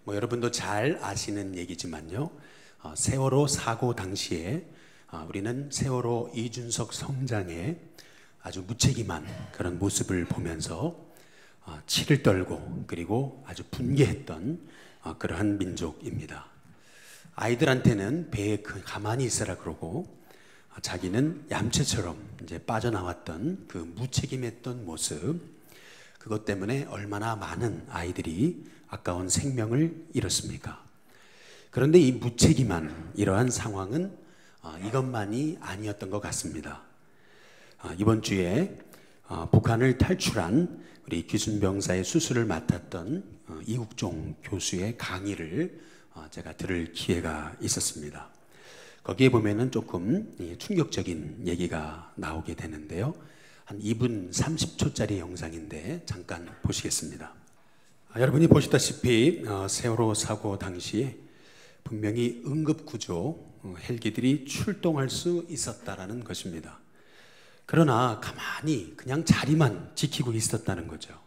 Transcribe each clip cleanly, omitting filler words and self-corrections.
여러분도 잘 아시는 얘기지만요. 세월호 사고 당시에 우리는 세월호 이준석 성장의 아주 무책임한 그런 모습을 보면서 치를 떨고 그리고 아주 분개했던 그러한 민족입니다. 아이들한테는 배에 가만히 있으라 그러고 자기는 얌체처럼 이제 빠져나왔던 그 무책임했던 모습, 그것 때문에 얼마나 많은 아이들이 아까운 생명을 잃었습니까? 그런데 이 무책임한 이러한 상황은 이것만이 아니었던 것 같습니다. 이번 주에 북한을 탈출한 우리 기순병사의 수술을 맡았던 이국종 교수의 강의를 제가 들을 기회가 있었습니다. 거기에 보면은 조금 충격적인 얘기가 나오게 되는데요. 한 2분 30초짜리 영상인데 잠깐 보시겠습니다. 여러분이 보시다시피 세월호 사고 당시에 분명히 응급구조 헬기들이 출동할 수 있었다라는 것입니다. 그러나 가만히 그냥 자리만 지키고 있었다는 거죠.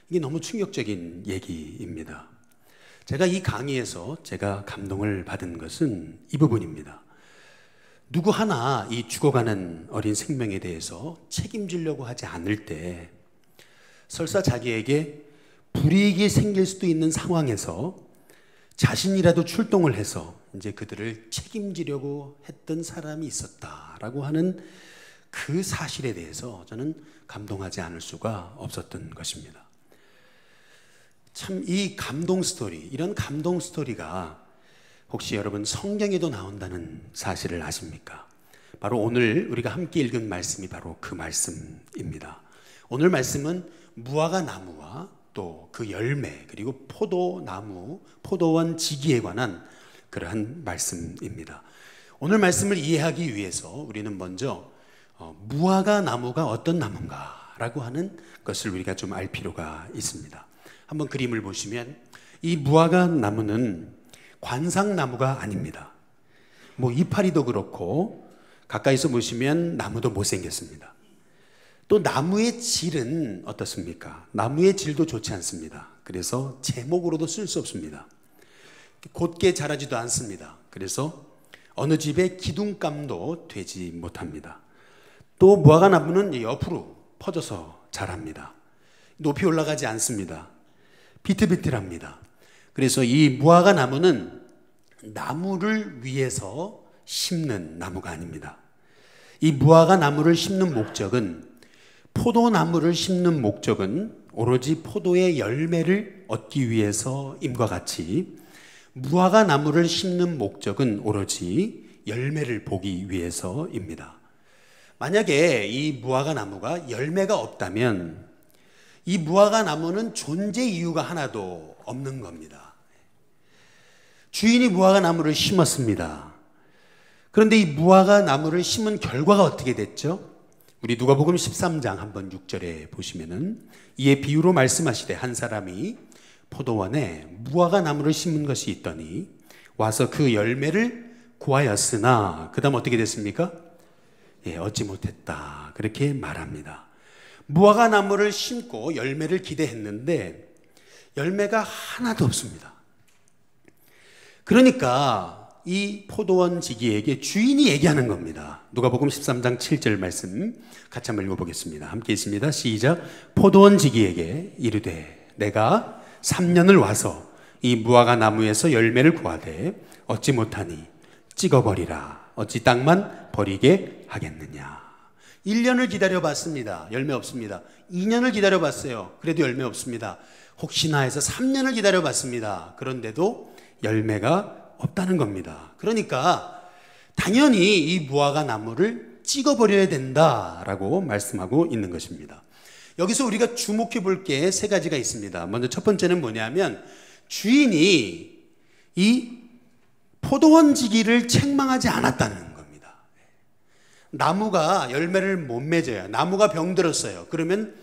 이게 너무 충격적인 얘기입니다. 제가 이 강의에서 제가 감동을 받은 것은 이 부분입니다. 누구 하나 이 죽어가는 어린 생명에 대해서 책임지려고 하지 않을 때 설사 자기에게 불이익이 생길 수도 있는 상황에서 자신이라도 출동을 해서 이제 그들을 책임지려고 했던 사람이 있었다라고 하는 그 사실에 대해서 저는 감동하지 않을 수가 없었던 것입니다. 참 이 감동 스토리, 이런 감동 스토리가 혹시 여러분 성경에도 나온다는 사실을 아십니까? 바로 오늘 우리가 함께 읽은 말씀이 바로 그 말씀입니다. 오늘 말씀은 무화과 나무와 또 그 열매 그리고 포도나무, 포도원 지기에 관한 그러한 말씀입니다. 오늘 말씀을 이해하기 위해서 우리는 먼저 무화과 나무가 어떤 나무인가 라고 하는 것을 우리가 좀 알 필요가 있습니다. 한번 그림을 보시면 이 무화과 나무는 관상나무가 아닙니다. 이파리도 그렇고 가까이서 보시면 나무도 못생겼습니다. 또 나무의 질은 어떻습니까? 나무의 질도 좋지 않습니다. 그래서 제목으로도 쓸 수 없습니다. 곧게 자라지도 않습니다. 그래서 어느 집에 기둥감도 되지 못합니다. 또 무화과 나무는 옆으로 퍼져서 자랍니다. 높이 올라가지 않습니다. 비틀비틀합니다. 그래서 이 무화과 나무는 나무를 위해서 심는 나무가 아닙니다. 이 무화과 나무를 심는 목적은, 포도나무를 심는 목적은 오로지 포도의 열매를 얻기 위해서임과 같이 무화과 나무를 심는 목적은 오로지 열매를 보기 위해서입니다. 만약에 이 무화과 나무가 열매가 없다면 이 무화과 나무는 존재 이유가 하나도 없는 겁니다. 주인이 무화과 나무를 심었습니다. 그런데 이 무화과 나무를 심은 결과가 어떻게 됐죠? 우리 누가복음 13장 한번 6절에 보시면은 이에 비유로 말씀하시되 한 사람이 포도원에 무화과 나무를 심은 것이 있더니 와서 그 열매를 구하였으나 그 다음 어떻게 됐습니까? 얻지 못했다. 그렇게 말합니다. 무화과 나무를 심고 열매를 기대했는데 열매가 하나도 없습니다. 그러니까 이 포도원 지기에게 주인이 얘기하는 겁니다. 누가복음 13장 7절 말씀 같이 한번 읽어보겠습니다. 함께 있습니다. 시작. 포도원 지기에게 이르되 내가 3년을 와서 이 무화과 나무에서 열매를 구하되 얻지 못하니 찍어버리라. 어찌 땅만 버리게 하겠느냐. 1년을 기다려봤습니다. 열매 없습니다. 2년을 기다려봤어요. 그래도 열매 없습니다. 혹시나 해서 3년을 기다려봤습니다. 그런데도 열매가 없다는 겁니다. 그러니까 당연히 이 무화과 나무를 찍어버려야 된다라고 말씀하고 있는 것입니다. 여기서 우리가 주목해 볼 게 세 가지가 있습니다. 먼저 첫 번째는 뭐냐면 주인이 이 포도원 지기를 책망하지 않았다는 겁니다. 나무가 열매를 못 맺어요. 나무가 병들었어요. 그러면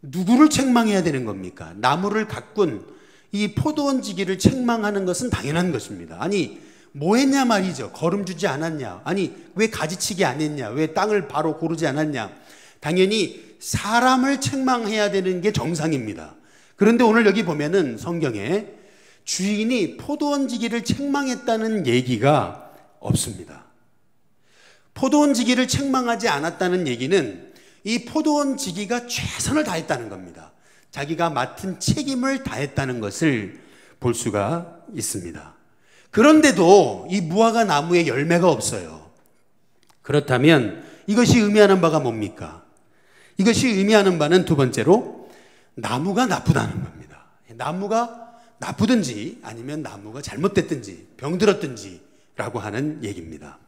누구를 책망해야 되는 겁니까? 나무를 가꾼 이 포도원 지기를 책망하는 것은 당연한 것입니다. 아니 뭐 했냐 말이죠. 거름 주지 않았냐. 아니 왜 가지치기 안 했냐. 왜 땅을 바로 고르지 않았냐. 당연히 사람을 책망해야 되는 게 정상입니다. 그런데 오늘 여기 보면은 성경에 주인이 포도원지기를 책망했다는 얘기가 없습니다. 포도원지기를 책망하지 않았다는 얘기는 이 포도원지기가 최선을 다했다는 겁니다. 자기가 맡은 책임을 다했다는 것을 볼 수가 있습니다. 그런데도 이 무화과 나무에 열매가 없어요. 그렇다면 이것이 의미하는 바가 뭡니까? 이것이 의미하는 바는 두 번째로 나무가 나쁘다는 겁니다. 나무가 나쁘든지 아니면 나무가 잘못됐든지 병들었든지 라고 하는 얘기입니다.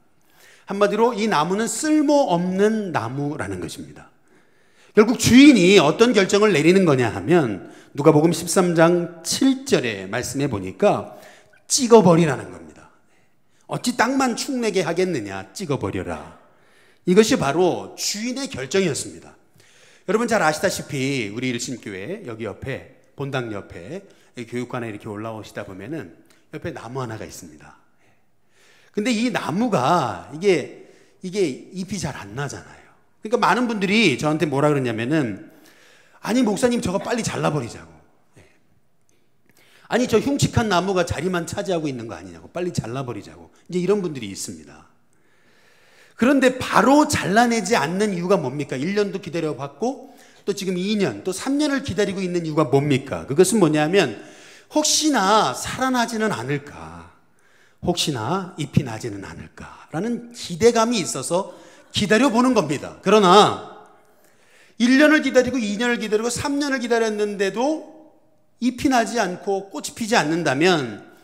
한마디로 이 나무는 쓸모없는 나무라는 것입니다. 결국 주인이 어떤 결정을 내리는 거냐 하면 누가복음 13장 7절에 말씀해 보니까 찍어버리라는 겁니다. 어찌 땅만 축내게 하겠느냐, 찍어버려라. 이것이 바로 주인의 결정이었습니다. 여러분 잘 아시다시피 우리 일신교회 여기 옆에 본당 옆에 교육관에 이렇게 올라오시다 보면은 옆에 나무 하나가 있습니다. 근데 이 나무가 이게 잎이 잘 안 나잖아요. 그러니까 많은 분들이 저한테 뭐라 그러냐면은 아니 목사님 저거 빨리 잘라버리자고. 아니 저 흉측한 나무가 자리만 차지하고 있는 거 아니냐고, 빨리 잘라버리자고. 이제 이런 분들이 있습니다. 그런데 바로 잘라내지 않는 이유가 뭡니까? 1년도 기다려봤고 또 지금 2년 또 3년을 기다리고 있는 이유가 뭡니까? 그것은 뭐냐면 혹시나 살아나지는 않을까, 혹시나 잎이 나지는 않을까라는 기대감이 있어서 기다려보는 겁니다. 그러나 1년을 기다리고 2년을 기다리고 3년을 기다렸는데도 잎이 나지 않고 꽃이 피지 않는다면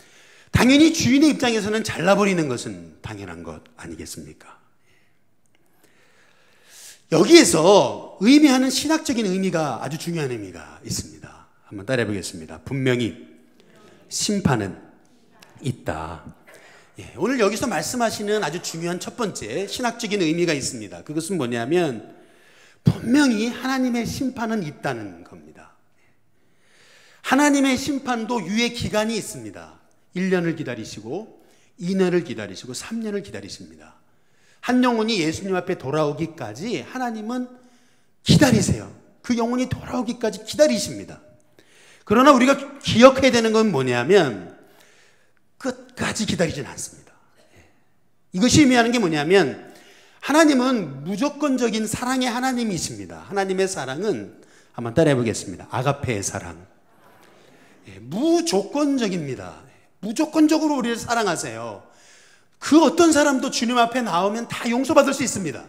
당연히 주인의 입장에서는 잘라버리는 것은 당연한 것 아니겠습니까? 여기에서 의미하는 신학적인 의미가 아주 중요한 의미가 있습니다. 한번 따라해 보겠습니다. 분명히 심판은 있다. 오늘 여기서 말씀하시는 아주 중요한 첫 번째 신학적인 의미가 있습니다. 그것은 뭐냐면 분명히 하나님의 심판은 있다는 겁니다. 하나님의 심판도 유예 기간이 있습니다. 1년을 기다리시고 2년을 기다리시고 3년을 기다리십니다. 한 영혼이 예수님 앞에 돌아오기까지 하나님은 기다리세요. 그 영혼이 돌아오기까지 기다리십니다. 그러나 우리가 기억해야 되는 건 뭐냐면 끝까지 기다리지는 않습니다. 이것이 의미하는 게 뭐냐면 하나님은 무조건적인 사랑의 하나님이십니다. 하나님의 사랑은 한번 따라해 보겠습니다. 아가페의 사랑. 무조건적입니다. 무조건적으로 우리를 사랑하세요. 그 어떤 사람도 주님 앞에 나오면 다 용서받을 수 있습니다.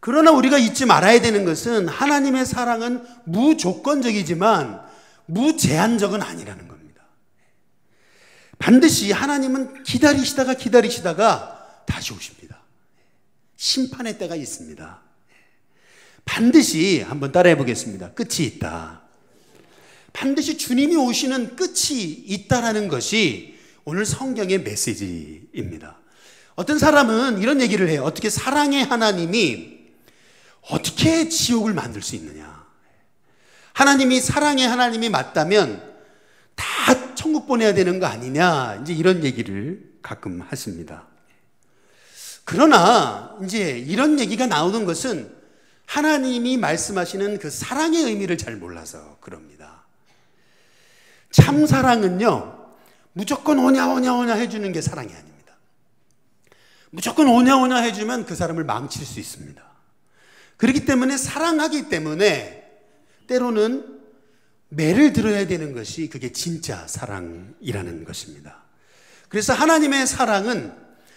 그러나 우리가 잊지 말아야 되는 것은 하나님의 사랑은 무조건적이지만 무제한적은 아니라는 겁니다. 반드시 하나님은 기다리시다가 다시 오십니다. 심판의 때가 있습니다. 반드시 한번 따라해 보겠습니다. 끝이 있다. 반드시 주님이 오시는 끝이 있다라는 것이 오늘 성경의 메시지입니다. 어떤 사람은 이런 얘기를 해요. 어떻게 사랑의 하나님이 어떻게 지옥을 만들 수 있느냐. 하나님이 사랑의 하나님이 맞다면 다 천국 보내야 되는 거 아니냐. 이제 이런 얘기를 가끔 하십니다. 그러나 이제 이런 얘기가 나오는 것은 하나님이 말씀하시는 그 사랑의 의미를 잘 몰라서 그럽니다. 참 사랑은요, 무조건 오냐 해주는 게 사랑이 아닙니다. 무조건 오냐 해주면 그 사람을 망칠 수 있습니다. 그렇기 때문에 사랑하기 때문에 때로는 매를 들어야 되는 것이 그게 진짜 사랑이라는 것입니다. 그래서 하나님의 사랑은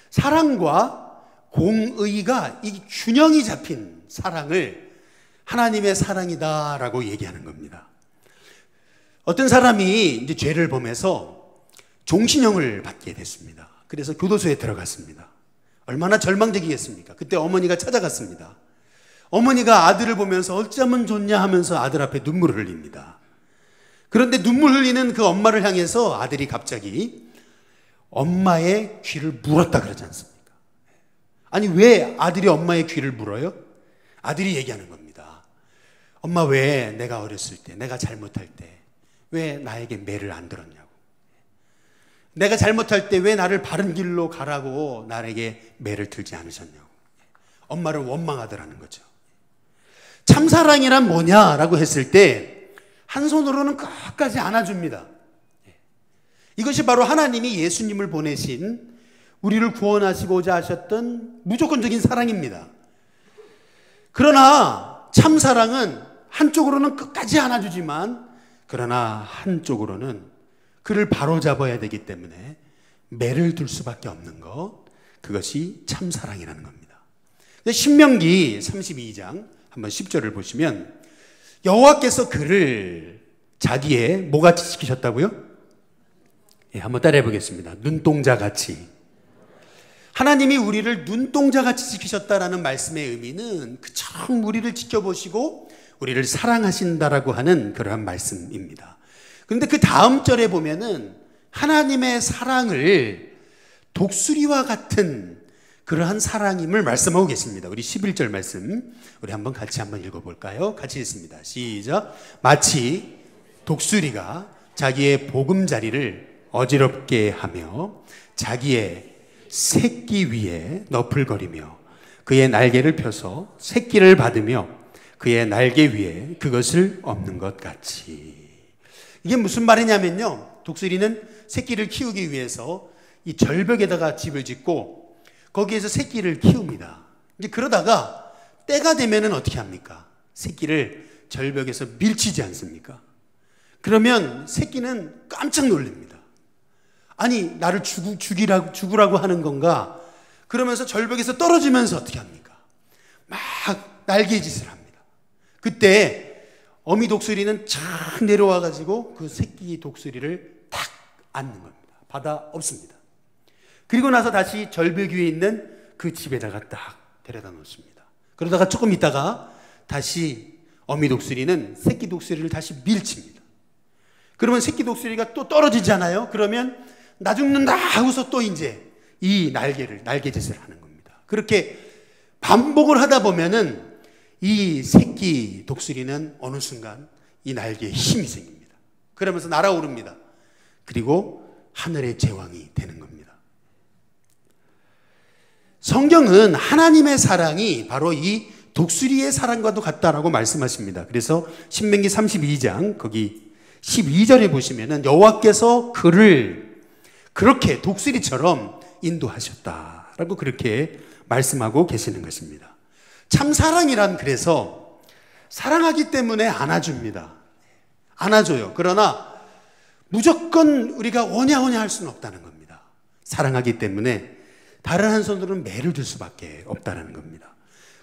사랑과 공의가 이 균형이 잡힌 사랑을 하나님의 사랑이다라고 얘기하는 겁니다. 어떤 사람이 이제 죄를 범해서 종신형을 받게 됐습니다. 그래서 교도소에 들어갔습니다. 얼마나 절망적이겠습니까? 그때 어머니가 찾아갔습니다. 어머니가 아들을 보면서 어쩌면 좋냐 하면서 아들 앞에 눈물을 흘립니다. 그런데 눈물 흘리는 그 엄마를 향해서 아들이 갑자기 엄마의 귀를 물었다 그러지 않습니까? 아니 왜 아들이 엄마의 귀를 물어요? 아들이 얘기하는 겁니다. 엄마 왜 내가 어렸을 때 내가 잘못할 때 왜 나에게 매를 안 들었냐고. 내가 잘못할 때 왜 나를 바른 길로 가라고 나에게 매를 들지 않으셨냐고. 엄마를 원망하더라는 거죠. 참사랑이란 뭐냐라고 했을 때 한 손으로는 끝까지 안아줍니다. 이것이 바로 하나님이 예수님을 보내신 우리를 구원하시고자 하셨던 무조건적인 사랑입니다. 그러나 참 사랑은 한쪽으로는 끝까지 안아주지만 그러나 한쪽으로는 그를 바로잡아야 되기 때문에 매를 둘 수밖에 없는 것, 그것이 참 사랑이라는 겁니다. 신명기 32장 한번 10절을 보시면 여호와께서 그를 자기의 뭐같이 지키셨다고요? 예, 한번 따라해 보겠습니다. 눈동자같이. 하나님이 우리를 눈동자같이 지키셨다라는 말씀의 의미는 그처럼 우리를 지켜보시고 우리를 사랑하신다라고 하는 그러한 말씀입니다. 그런데 그 다음 절에 보면은 하나님의 사랑을 독수리와 같은 그러한 사랑임을 말씀하고 계십니다. 우리 11절 말씀 우리 한번 같이 한번 읽어볼까요? 같이 읽습니다. 시작. 마치 독수리가 자기의 보금자리를 어지럽게 하며 자기의 새끼 위에 너풀거리며 그의 날개를 펴서 새끼를 받으며 그의 날개 위에 그것을 엎는 것 같이. 이게 무슨 말이냐면요, 독수리는 새끼를 키우기 위해서 이 절벽에다가 집을 짓고 거기에서 새끼를 키웁니다. 이제 그러다가 때가 되면은 어떻게 합니까? 새끼를 절벽에서 밀치지 않습니까? 그러면 새끼는 깜짝 놀랍니다. 아니, 나를 죽으라고 하는 건가? 그러면서 절벽에서 떨어지면서 어떻게 합니까? 막 날개짓을 합니다. 그때 어미 독수리는 착 내려와가지고 그 새끼 독수리를 탁 안는 겁니다. 받아 없습니다. 그리고 나서 다시 절벽 위에 있는 그 집에다가 딱 데려다 놓습니다. 그러다가 조금 있다가 다시 어미 독수리는 새끼 독수리를 다시 밀칩니다. 그러면 새끼 독수리가 또 떨어지잖아요. 그러면 나 죽는다 하고서 또 이제 이 날개짓을 하는 겁니다. 그렇게 반복을 하다 보면은 이 새끼 독수리는 어느 순간 이 날개에 힘이 생깁니다. 그러면서 날아오릅니다. 그리고 하늘의 제왕이 되는 겁니다. 성경은 하나님의 사랑이 바로 이 독수리의 사랑과도 같다라고 말씀하십니다. 그래서 신명기 32장 거기 12절에 보시면은 여호와께서 그를 그렇게 독수리처럼 인도하셨다라고 그렇게 말씀하고 계시는 것입니다. 참 사랑이란 그래서 사랑하기 때문에 안아줍니다. 안아줘요. 그러나 무조건 우리가 오냐오냐 할 수는 없다는 겁니다. 사랑하기 때문에 다른 한 손으로는 매를 들 수밖에 없다는 겁니다.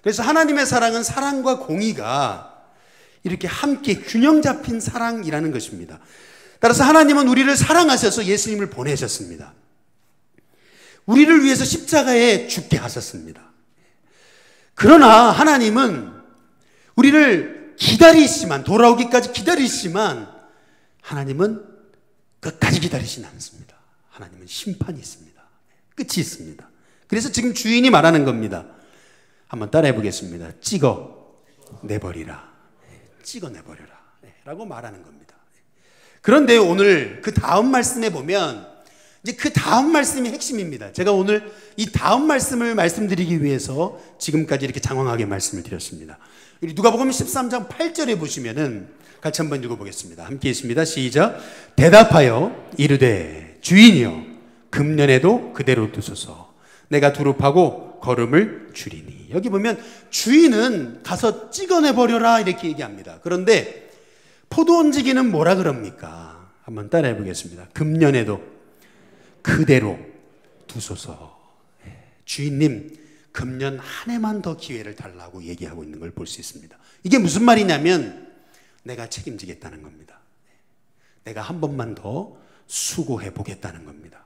그래서 하나님의 사랑은 사랑과 공의가 이렇게 함께 균형 잡힌 사랑이라는 것입니다. 따라서 하나님은 우리를 사랑하셔서 예수님을 보내셨습니다. 우리를 위해서 십자가에 죽게 하셨습니다. 그러나 하나님은 우리를 기다리시지만, 돌아오기까지 기다리시지만 하나님은 끝까지 기다리시지 않습니다. 하나님은 심판이 있습니다. 끝이 있습니다. 그래서 지금 주인이 말하는 겁니다. 한번 따라해 보겠습니다. 찍어내버리라. 찍어내버려라 라고 말하는 겁니다. 그런데 오늘 그 다음 말씀에 보면 이제 그 다음 말씀이 핵심입니다. 제가 오늘 이 다음 말씀을 말씀드리기 위해서 지금까지 이렇게 장황하게 말씀을 드렸습니다. 누가복음 13장 8절에 보시면은 같이 한번 읽어보겠습니다. 함께 있습니다. 시작. 대답하여 이르되 주인이여 금년에도 그대로 두소서 내가 두릅하고 걸음을 줄이니. 여기 보면 주인은 가서 찍어내버려라 이렇게 얘기합니다. 그런데 포도원지기는 뭐라 그럽니까? 한번 따라해 보겠습니다. 금년에도 그대로 두소서. 주인님 금년 한 해만 더 기회를 달라고 얘기하고 있는 걸 볼 수 있습니다. 이게 무슨 말이냐면 내가 책임지겠다는 겁니다. 내가 한 번만 더 수고해 보겠다는 겁니다.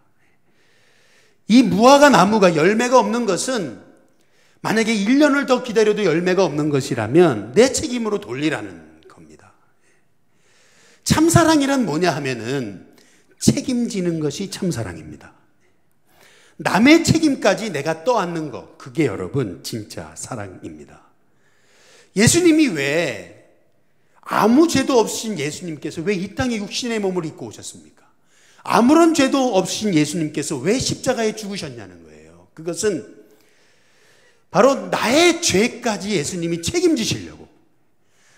이 무화과 나무가 열매가 없는 것은 만약에 1년을 더 기다려도 열매가 없는 것이라면 내 책임으로 돌리라는 겁니다. 참사랑이란 뭐냐 하면은 책임지는 것이 참사랑입니다. 남의 책임까지 내가 떠안는 것, 그게 여러분 진짜 사랑입니다. 예수님이 왜 아무 죄도 없으신 예수님께서 왜 이 땅에 육신의 몸을 입고 오셨습니까? 아무런 죄도 없으신 예수님께서 왜 십자가에 죽으셨냐는 거예요. 그것은 바로 나의 죄까지 예수님이 책임지시려고,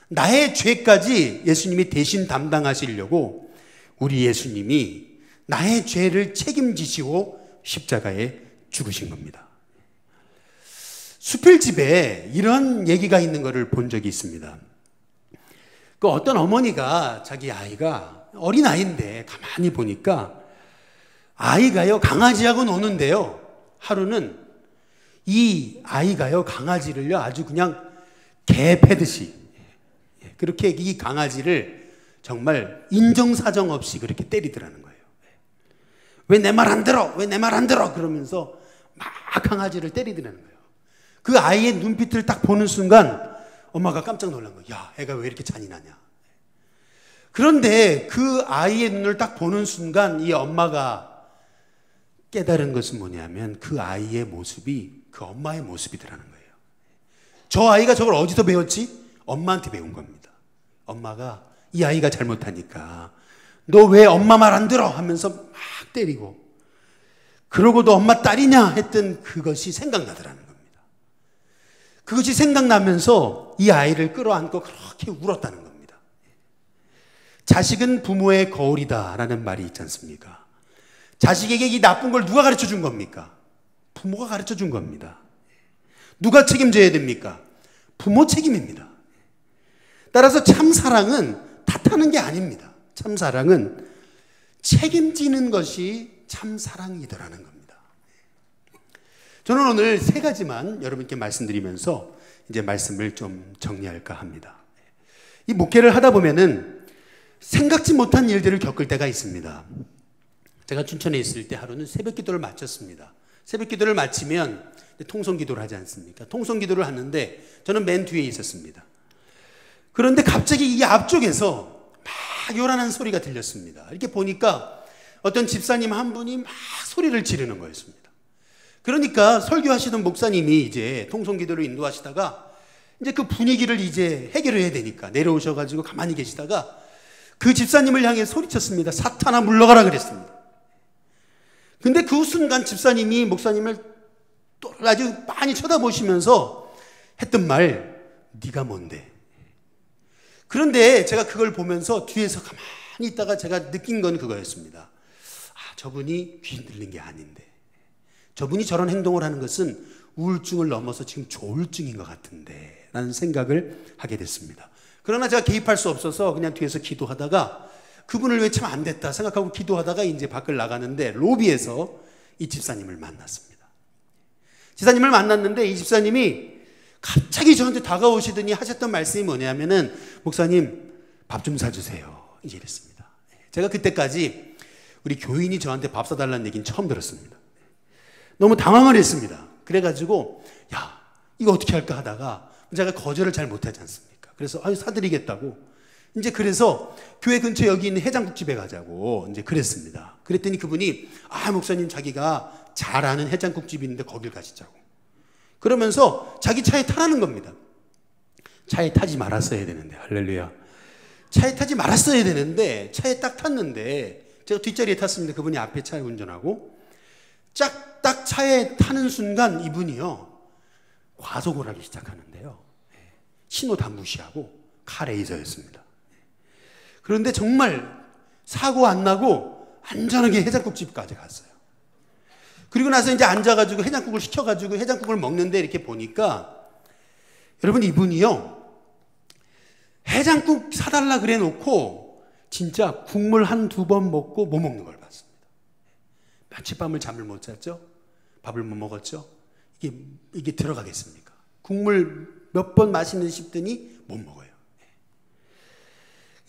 나의 죄까지 예수님이 대신 담당하시려고 우리 예수님이 나의 죄를 책임지시고 십자가에 죽으신 겁니다. 수필집에 이런 얘기가 있는 것을 본 적이 있습니다. 그 어떤 어머니가 자기 아이가 어린 아이인데 가만히 보니까 아이가요 강아지하고 노는데요. 하루는 이 아이가요 강아지를요 아주 그냥 개 패듯이 그렇게 이 강아지를 정말 인정사정 없이 그렇게 때리더라는 거예요. 왜 내 말 안 들어? 왜 내 말 안 들어? 그러면서 막 강아지를 때리더라는 거예요. 그 아이의 눈빛을 딱 보는 순간 엄마가 깜짝 놀란 거예요. 야, 애가 왜 이렇게 잔인하냐. 그런데 그 아이의 눈을 딱 보는 순간 이 엄마가 깨달은 것은 뭐냐면 그 아이의 모습이 그 엄마의 모습이더라는 거예요. 저 아이가 저걸 어디서 배웠지? 엄마한테 배운 겁니다. 엄마가 이 아이가 잘못하니까 너 왜 엄마 말 안 들어? 하면서 막 때리고 그러고도 엄마 딸이냐 했던 그것이 생각나더라는 겁니다. 그것이 생각나면서 이 아이를 끌어안고 그렇게 울었다는 겁니다. 자식은 부모의 거울이다 라는 말이 있지 않습니까? 자식에게 이 나쁜 걸 누가 가르쳐 준 겁니까? 부모가 가르쳐 준 겁니다. 누가 책임져야 됩니까? 부모 책임입니다. 따라서 참 사랑은 탓하는 게 아닙니다. 참 사랑은 책임지는 것이 참 사랑이더라는 겁니다. 저는 오늘 세 가지만 여러분께 말씀드리면서 이제 말씀을 좀 정리할까 합니다. 이 목회를 하다 보면은 생각지 못한 일들을 겪을 때가 있습니다. 제가 춘천에 있을 때 하루는 새벽 기도를 마쳤습니다. 새벽 기도를 마치면 통성 기도를 하지 않습니까? 통성 기도를 하는데 저는 맨 뒤에 있었습니다. 그런데 갑자기 이 앞쪽에서 막 요란한 소리가 들렸습니다. 이렇게 보니까 어떤 집사님 한 분이 막 소리를 지르는 거였습니다. 그러니까 설교하시던 목사님이 이제 통성 기도를 인도하시다가 이제 그 분위기를 이제 해결해야 되니까 내려오셔가지고 가만히 계시다가 그 집사님을 향해 소리쳤습니다. 사탄아 물러가라 그랬습니다. 근데 그 순간 집사님이 목사님을 또 아주 많이 쳐다보시면서 했던 말, 네가 뭔데? 그런데 제가 그걸 보면서 뒤에서 가만히 있다가 제가 느낀 건 그거였습니다. 아, 저분이 귀신 들린 게 아닌데, 저분이 저런 행동을 하는 것은 우울증을 넘어서 지금 조울증인 것 같은데 라는 생각을 하게 됐습니다. 그러나 제가 개입할 수 없어서 그냥 뒤에서 기도하다가 그분을 왜 참 안 됐다 생각하고 기도하다가 이제 밖을 나가는데 로비에서 이 집사님을 만났습니다. 집사님을 만났는데 이 집사님이 갑자기 저한테 다가오시더니 하셨던 말씀이 뭐냐면은 목사님 밥 좀 사주세요 이제 이랬습니다. 제가 그때까지 우리 교인이 저한테 밥 사달라는 얘기는 처음 들었습니다. 너무 당황을 했습니다. 그래가지고 야 이거 어떻게 할까 하다가 제가 거절을 잘 못하지 않습니까? 그래서 사드리겠다고 이제 그래서 교회 근처에 여기 있는 해장국집에 가자고 이제 그랬습니다. 그랬더니 그분이 목사님 자기가 잘 아는 해장국집이 있는데 거길 가시자고 그러면서 자기 차에 타라는 겁니다. 차에 타지 말았어야 되는데 할렐루야. 차에 타지 말았어야 되는데 차에 딱 탔는데 제가 뒷자리에 탔습니다. 그분이 앞에 차에 운전하고 딱 차에 타는 순간 이분이요 과속을 하기 시작하는데요. 신호 다 무시하고 카레이서였습니다. 그런데 정말 사고 안 나고 안전하게 해장국집까지 갔어요. 그리고 나서 이제 앉아가지고 해장국을 시켜가지고 해장국을 먹는데 이렇게 보니까 여러분 이분이요 해장국 사달라 그래 놓고 진짜 국물 한두 번 먹고 못 먹는 걸 봤습니다. 며칠 밤을 잠을 못 잤죠? 밥을 못 먹었죠? 이게 들어가겠습니까? 국물 몇 번 마시는 싶더니 못 먹어요.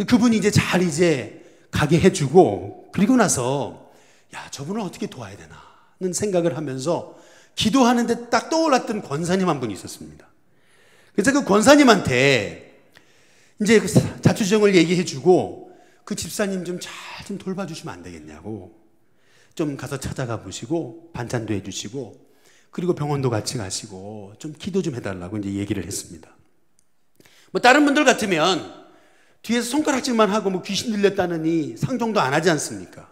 그분이 이제 잘 이제 가게 해주고 그리고 나서 야 저분을 어떻게 도와야 되나는 생각을 하면서 기도하는데 딱 떠올랐던 권사님 한 분이 있었습니다. 그래서 그 권사님한테 이제 그 자초지종을 얘기해주고 그 집사님 좀 잘 좀 돌봐주시면 안 되겠냐고 좀 가서 찾아가 보시고 반찬도 해주시고 그리고 병원도 같이 가시고 좀 기도 좀 해달라고 이제 얘기를 했습니다. 뭐 다른 분들 같으면 뒤에서 손가락질만 하고 뭐 귀신 들렸다느니 상종도 안 하지 않습니까?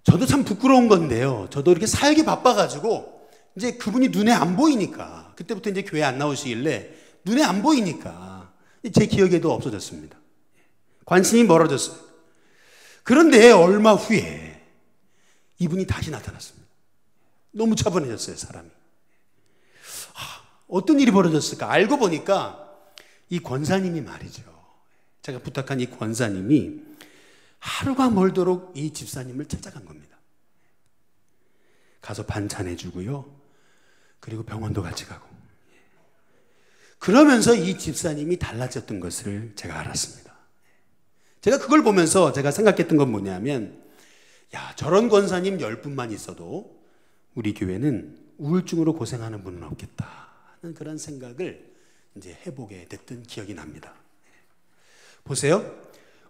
저도 참 부끄러운 건데요. 저도 이렇게 살기 바빠가지고 이제 그분이 눈에 안 보이니까 그때부터 이제 교회 안 나오시길래 눈에 안 보이니까 제 기억에도 없어졌습니다. 관심이 멀어졌어요. 그런데 얼마 후에 이분이 다시 나타났습니다. 너무 차분해졌어요, 사람이. 어떤 일이 벌어졌을까? 알고 보니까 이 권사님이 말이죠. 제가 부탁한 이 권사님이 하루가 멀도록 이 집사님을 찾아간 겁니다. 가서 반찬해 주고요. 그리고 병원도 같이 가고. 그러면서 이 집사님이 달라졌던 것을 제가 알았습니다. 제가 그걸 보면서 제가 생각했던 건 뭐냐면, 야, 저런 권사님 10분만 있어도 우리 교회는 우울증으로 고생하는 분은 없겠다 하는 그런 생각을 이제 해보게 됐던 기억이 납니다. 보세요.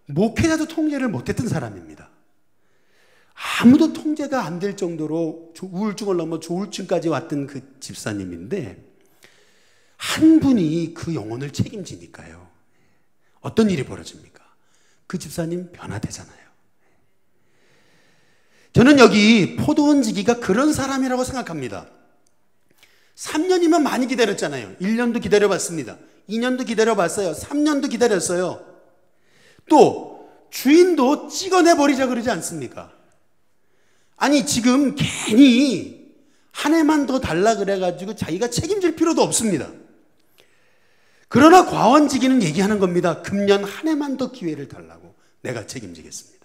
목회자도 통제를 못했던 사람입니다. 아무도 통제가 안 될 정도로 우울증을 넘어 조울증까지 왔던 그 집사님인데, 한 분이 그 영혼을 책임지니까요. 어떤 일이 벌어집니까? 그 집사님 변화되잖아요. 저는 여기 포도원지기가 그런 사람이라고 생각합니다. 3년이면 많이 기다렸잖아요. 1년도 기다려봤습니다. 2년도 기다려봤어요. 3년도 기다렸어요. 또 주인도 찍어내버리자 그러지 않습니까? 아니, 지금 괜히 한 해만 더 달라 그래가지고 자기가 책임질 필요도 없습니다. 그러나 과원지기는 얘기하는 겁니다. 금년 한 해만 더 기회를 달라고. 내가 책임지겠습니다.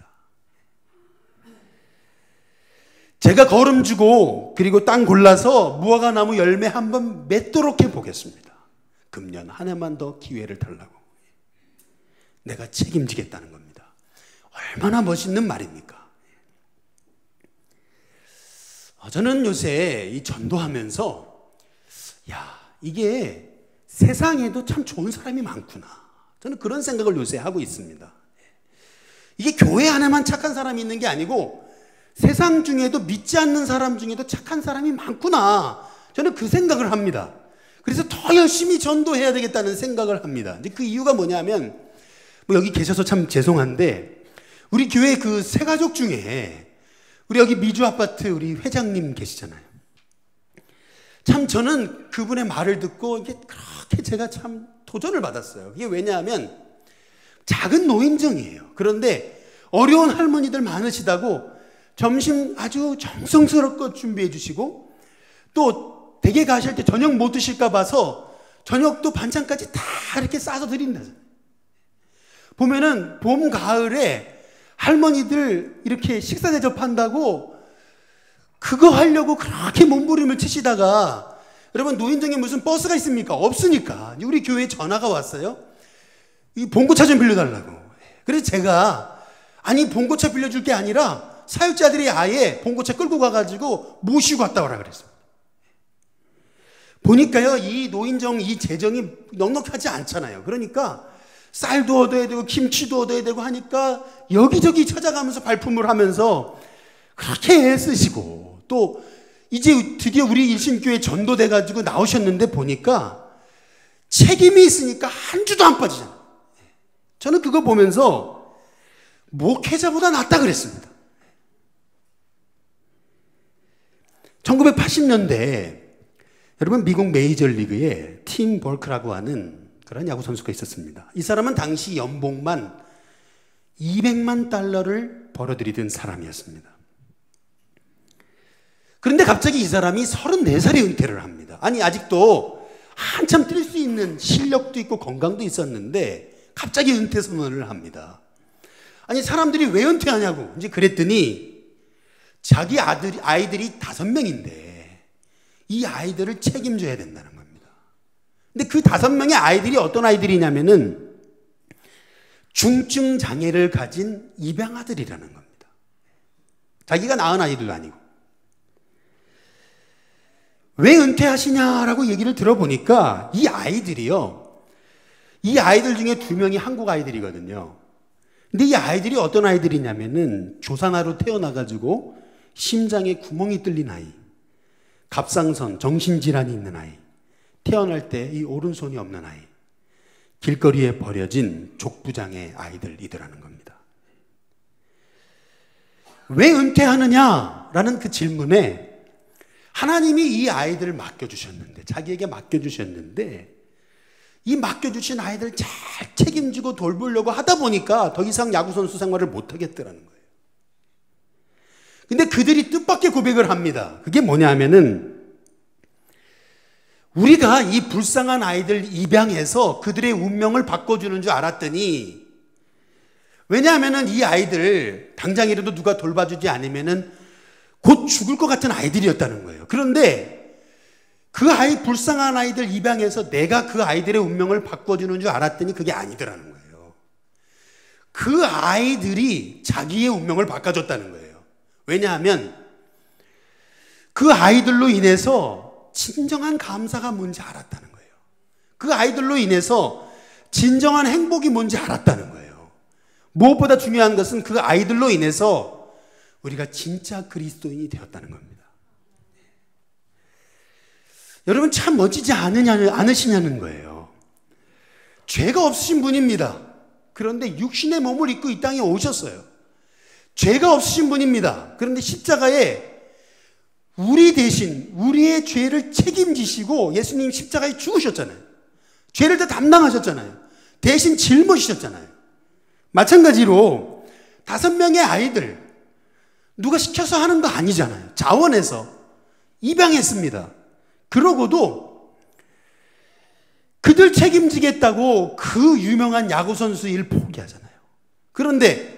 제가 거름 주고 그리고 땅 골라서 무화과나무 열매 한번 맺도록 해보겠습니다. 금년 한 해만 더 기회를 달라고. 내가 책임지겠다는 겁니다. 얼마나 멋있는 말입니까? 저는 요새 이 전도하면서, 야, 이게 세상에도 참 좋은 사람이 많구나. 저는 그런 생각을 요새 하고 있습니다. 이게 교회 안에만 착한 사람이 있는 게 아니고 세상 중에도 믿지 않는 사람 중에도 착한 사람이 많구나. 저는 그 생각을 합니다. 그래서 더 열심히 전도해야 되겠다는 생각을 합니다. 이제 그 이유가 뭐냐면, 여기 계셔서 참 죄송한데, 우리 교회 그 세 가족 중에 우리 여기 미주 아파트 우리 회장님 계시잖아요. 참 저는 그분의 말을 듣고 이게 그렇게 제가 참 도전을 받았어요. 이게 왜냐하면 작은 노인정이에요. 그런데 어려운 할머니들 많으시다고 점심 아주 정성스럽게 준비해 주시고, 또 댁에 가실 때 저녁 못 드실까 봐서 저녁도 반찬까지 다 이렇게 싸서 드린다. 보면은 봄, 가을에 할머니들 이렇게 식사 대접한다고 그거 하려고 그렇게 몸부림을 치시다가, 여러분 노인정에 무슨 버스가 있습니까? 없으니까 우리 교회에 전화가 왔어요. 이 봉고차 좀 빌려달라고. 그래서 제가, 아니 봉고차 빌려줄 게 아니라 사역자들이 아예 봉고차 끌고 가가지고 모시고 갔다 오라 그랬어요. 보니까요, 이 노인정 이 재정이 넉넉하지 않잖아요. 그러니까 쌀도 얻어야 되고 김치도 얻어야 되고 하니까 여기저기 찾아가면서 발품을 하면서 그렇게 애쓰시고, 또 이제 드디어 우리 일신교회 전도돼 가지고 나오셨는데 보니까 책임이 있으니까 한 주도 안 빠지잖아요. 저는 그거 보면서 목회자보다 낫다 그랬습니다. 1980년대 여러분 미국 메이저리그에 팀 벌크라고 하는 그런 야구 선수가 있었습니다. 이 사람은 당시 연봉만 $200만 벌어들이던 사람이었습니다. 그런데 갑자기 이 사람이 34살에 은퇴를 합니다. 아니, 아직도 한참 뛸 수 있는 실력도 있고 건강도 있었는데 갑자기 은퇴 선언을 합니다. 아니, 사람들이 왜 은퇴하냐고 이제 그랬더니, 자기 아이들이 5명인데 이 아이들을 책임져야 된다는 겁니다. 근데 그 5명의 아이들이 어떤 아이들이냐면은 중증 장애를 가진 입양아들이라는 겁니다. 자기가 낳은 아이들도 아니고. 왜 은퇴하시냐라고 얘기를 들어보니까 이 아이들이요, 이 아이들 중에 2명이 한국 아이들이거든요. 근데 이 아이들이 어떤 아이들이냐면은 조산아로 태어나가지고 심장에 구멍이 뚫린 아이, 갑상선, 정신질환이 있는 아이, 태어날 때 이 오른손이 없는 아이, 길거리에 버려진 족부장의 아이들이더라는 겁니다. 왜 은퇴하느냐라는 그 질문에 하나님이 이 아이들을 맡겨주셨는데, 자기에게 맡겨주셨는데, 이 맡겨주신 아이들 잘 책임지고 돌보려고 하다 보니까 더 이상 야구선수 생활을 못하겠더라는 거예요. 근데 그들이 뜻밖의 고백을 합니다. 그게 뭐냐 하면은 우리가 이 불쌍한 아이들 입양해서 그들의 운명을 바꿔주는 줄 알았더니, 왜냐하면은 이 아이들 당장이라도 누가 돌봐주지 않으면은 곧 죽을 것 같은 아이들이었다는 거예요. 그런데 그 불쌍한 아이들 입양해서 내가 그 아이들의 운명을 바꿔주는 줄 알았더니 그게 아니더라는 거예요. 그 아이들이 자기의 운명을 바꿔줬다는 거예요. 왜냐하면 그 아이들로 인해서 진정한 감사가 뭔지 알았다는 거예요. 그 아이들로 인해서 진정한 행복이 뭔지 알았다는 거예요. 무엇보다 중요한 것은 그 아이들로 인해서 우리가 진짜 그리스도인이 되었다는 겁니다. 여러분 참 멋지지 않으시냐는 거예요. 죄가 없으신 분입니다. 그런데 육신의 몸을 입고 이 땅에 오셨어요. 죄가 없으신 분입니다. 그런데 십자가에 우리 대신 우리의 죄를 책임지시고 예수님 십자가에 죽으셨잖아요. 죄를 다 담당하셨잖아요. 대신 짊어지셨잖아요. 마찬가지로 5명의 아이들 누가 시켜서 하는 거 아니잖아요. 자원해서 입양했습니다. 그러고도 그들 책임지겠다고 그 유명한 야구선수 일 포기하잖아요. 그런데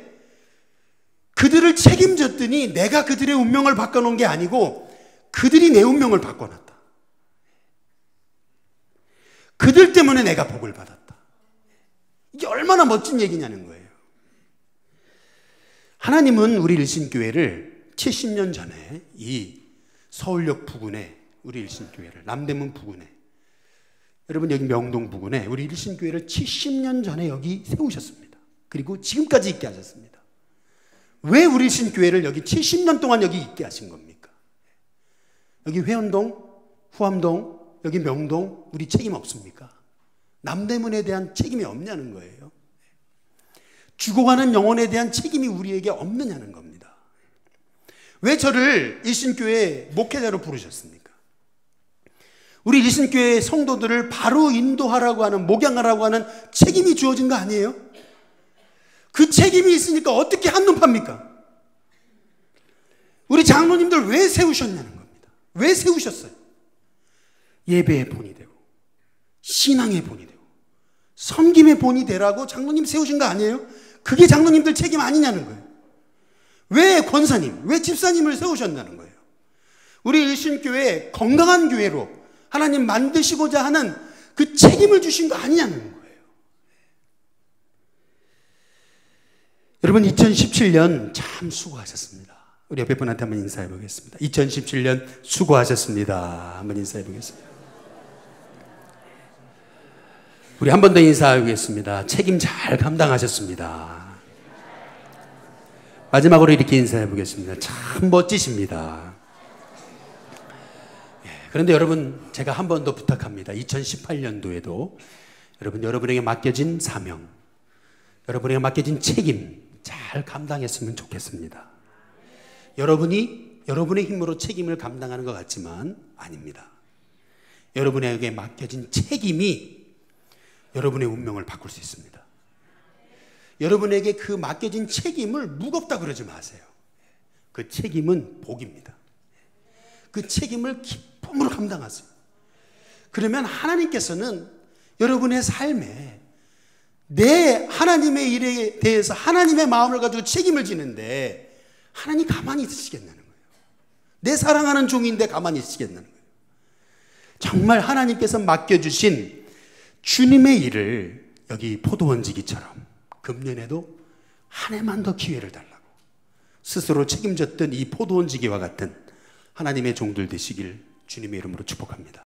그들을 책임졌더니 내가 그들의 운명을 바꿔놓은 게 아니고 그들이 내 운명을 바꿔놨다. 그들 때문에 내가 복을 받았다. 이게 얼마나 멋진 얘기냐는 거예요. 하나님은 우리 일신교회를 70년 전에 이 서울역 부근에 우리 일신교회를, 남대문 부근에, 여러분 여기 명동 부근에 우리 일신교회를 70년 전에 여기 세우셨습니다. 그리고 지금까지 있게 하셨습니다. 왜 우리 일신교회를 여기 70년 동안 여기 있게 하신 겁니까? 여기 회원동, 후암동, 여기 명동 우리 책임 없습니까? 남대문에 대한 책임이 없냐는 거예요. 죽어가는 영혼에 대한 책임이 우리에게 없느냐는 겁니다. 왜 저를 일신교회 목회자로 부르셨습니까? 우리 일신교회 성도들을 바로 인도하라고 하는, 목양하라고 하는 책임이 주어진 거 아니에요? 그 책임이 있으니까 어떻게 한눈 팝니까? 우리 장로님들 왜 세우셨냐는 겁니다. 왜 세우셨어요? 예배의 본이 되고 신앙의 본이 되고 섬김의 본이 되라고 장로님 세우신 거 아니에요? 그게 장로님들 책임 아니냐는 거예요. 왜 권사님, 왜 집사님을 세우셨냐는 거예요. 우리 일신교회 건강한 교회로 하나님 만드시고자 하는 그 책임을 주신 거 아니냐는 거예요. 여러분 2017년 참 수고하셨습니다. 우리 옆에 분한테 한번 인사해 보겠습니다. 2017년 수고하셨습니다. 한번 인사해 보겠습니다. 우리 한 번 더 인사하겠습니다. 책임 잘 감당하셨습니다. 마지막으로 이렇게 인사해 보겠습니다. 참 멋지십니다. 그런데 여러분 제가 한 번 더 부탁합니다. 2018년도에도 여러분에게 맡겨진 사명, 여러분에게 맡겨진 책임 잘 감당했으면 좋겠습니다. 여러분이 여러분의 힘으로 책임을 감당하는 것 같지만 아닙니다. 여러분에게 맡겨진 책임이 여러분의 운명을 바꿀 수 있습니다. 여러분에게 그 맡겨진 책임을 무겁다 그러지 마세요. 그 책임은 복입니다. 그 책임을 기쁨으로 감당하세요. 그러면 하나님께서는 여러분의 삶에 내 하나님의 일에 대해서 하나님의 마음을 가지고 책임을 지는데 하나님 가만히 있으시겠냐는 거예요. 내 사랑하는 종인데 가만히 있으시겠냐는 거예요. 정말 하나님께서 맡겨주신 주님의 일을 여기 포도원지기처럼 금년에도 한 해만 더 기회를 달라고 스스로 책임졌던 이 포도원지기와 같은 하나님의 종들 되시길 주님의 이름으로 축복합니다.